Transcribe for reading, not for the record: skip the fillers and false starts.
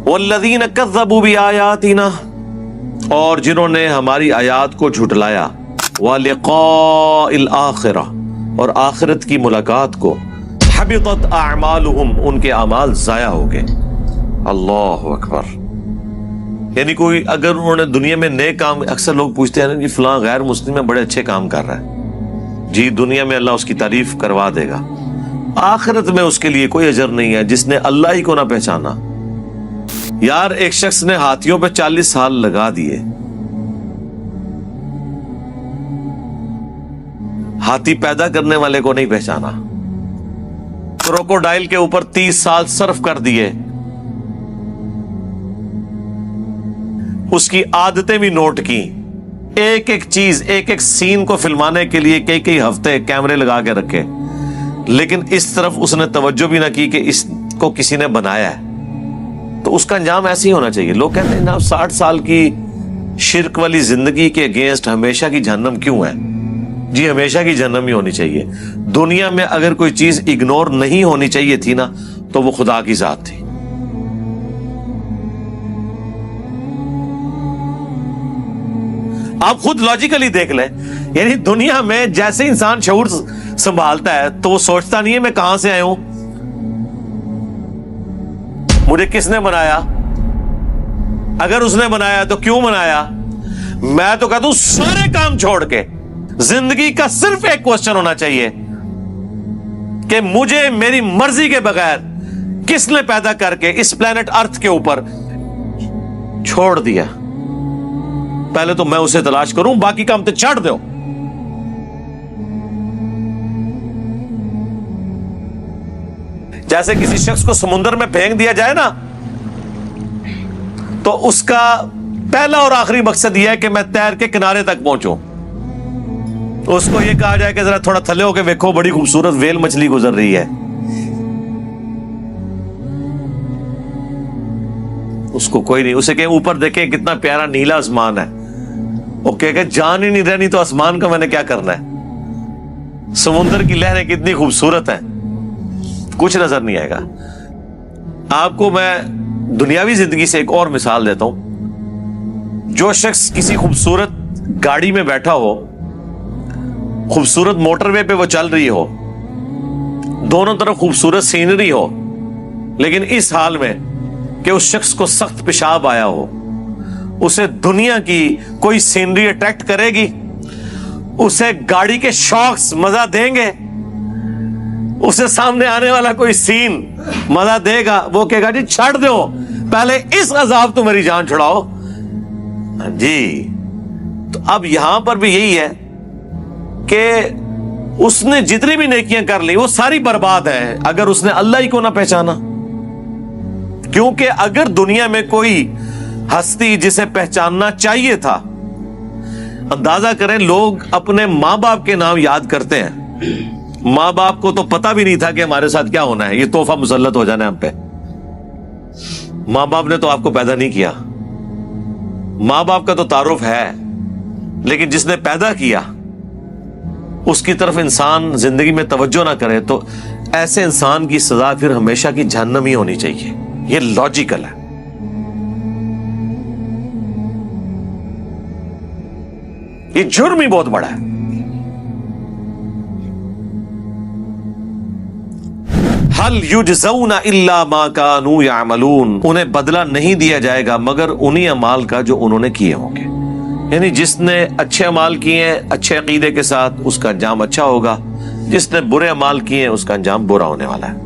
والذین کذبوا بآیاتنا، اور جنہوں نے ہماری آیات کو جھٹلایا، ولقاء الآخرہ، اور آخرت کی ملاقات کو، حبطت اعمالہم، ان کے اعمال ضائع ہو گئے۔ اللہ اکبر۔ یعنی کوئی اگر انہوں نے دنیا میں نیک کام، اکثر لوگ پوچھتے ہیں نا جی فلاں غیر مسلم میں بڑے اچھے کام کر رہا ہے، جی دنیا میں اللہ اس کی تعریف کروا دے گا، آخرت میں اس کے لیے کوئی اجر نہیں ہے جس نے اللہ ہی کو نہ پہچانا۔ یار ایک شخص نے ہاتھیوں پہ 40 سال لگا دیے، ہاتھی پیدا کرنے والے کو نہیں پہچانا، کروکوڈائل کے اوپر 30 سال صرف کر دیے، اس کی عادتیں بھی نوٹ کی، ایک ایک چیز، ایک ایک سین کو فلمانے کے لیے کئی کئی ہفتے کیمرے لگا کے رکھے، لیکن اس طرف اس نے توجہ بھی نہ کی کہ اس کو کسی نے بنایا ہے، تو اس کا انجام ایسے ہی ہونا چاہیے۔ لوگ کہتے ہیں جناب 60 سال کی شرک والی زندگی کے اگینسٹ ہمیشہ کی جہنم کیوں ہے؟ جی ہمیشہ کی جہنم ہی ہونی چاہیے۔ دنیا میں اگر کوئی چیز اگنور نہیں ہونی چاہیے تھی نا تو وہ خدا کی ذات تھی۔ آپ خود لاجیکلی دیکھ لیں، یعنی دنیا میں جیسے انسان شعور سنبھالتا ہے تو وہ سوچتا نہیں ہے میں کہاں سے آیا ہوں، مجھے کس نے بنایا، اگر اس نے بنایا تو کیوں بنایا۔ میں تو کہتا ہوں سارے کام چھوڑ کے زندگی کا صرف ایک کوسچن ہونا چاہیے کہ مجھے میری مرضی کے بغیر کس نے پیدا کر کے اس پلانٹ ارتھ کے اوپر چھوڑ دیا، پہلے تو میں اسے تلاش کروں، باقی کام تو چھوڑ دو۔ جیسے کسی شخص کو سمندر میں پھینک دیا جائے نا تو اس کا پہلا اور آخری مقصد یہ ہے کہ میں تیر کے کنارے تک پہنچوں، اس کو یہ کہا جائے کہ ذرا تھوڑا تھلے ہو کے دیکھو بڑی خوبصورت ویل مچھلی گزر رہی ہے، اس کو کوئی نہیں، اسے کہ اوپر دیکھیں کتنا پیارا نیلا آسمان ہے، وہ کہ جان ہی نہیں رہنی تو آسمان کا میں نے کیا کرنا ہے، سمندر کی لہریں کتنی خوبصورت ہیں، کچھ نظر نہیں آئے گا۔ آپ کو میں دنیاوی زندگی سے ایک اور مثال دیتا ہوں۔ جو شخص کسی خوبصورت گاڑی میں بیٹھا ہو، خوبصورت موٹر وے پہ وہ چل رہی ہو، دونوں طرف خوبصورت سینری ہو، لیکن اس حال میں کہ اس شخص کو سخت پیشاب آیا ہو، اسے دنیا کی کوئی سینری اٹریکٹ کرے گی؟ اسے گاڑی کے شاکس مزہ دیں گے؟ اسے سامنے آنے والا کوئی سین مزہ دے گا؟ وہ کہے گا جی چھڑ دو، پہلے اس عذاب تو میری جان چھڑاؤ۔ جی تو اب یہاں پر بھی یہی ہے کہ اس نے جتنی بھی نیکیاں کر لی وہ ساری برباد ہے اگر اس نے اللہ ہی کو نہ پہچانا۔ کیونکہ اگر دنیا میں کوئی ہستی جسے پہچاننا چاہیے تھا، اندازہ کریں لوگ اپنے ماں باپ کے نام یاد کرتے ہیں، ماں باپ کو تو پتہ بھی نہیں تھا کہ ہمارے ساتھ کیا ہونا ہے، یہ تحفہ مسلط ہو جانا ہے ہم پہ۔ ماں باپ نے تو آپ کو پیدا نہیں کیا، ماں باپ کا تو تعارف ہے، لیکن جس نے پیدا کیا اس کی طرف انسان زندگی میں توجہ نہ کرے تو ایسے انسان کی سزا پھر ہمیشہ کی جہنم ہی ہونی چاہیے۔ یہ لاجیکل ہے۔ یہ جرم ہی بہت بڑا ہے۔ هل یجزون الا ما كانوا يعملون، انہیں بدلہ نہیں دیا جائے گا مگر انہی اعمال کا جو انہوں نے کیے ہوں گے۔ یعنی جس نے اچھے اعمال کیے ہیں اچھے عقیدے کے ساتھ اس کا انجام اچھا ہوگا، جس نے برے اعمال کیے ہیں اس کا انجام برا ہونے والا ہے۔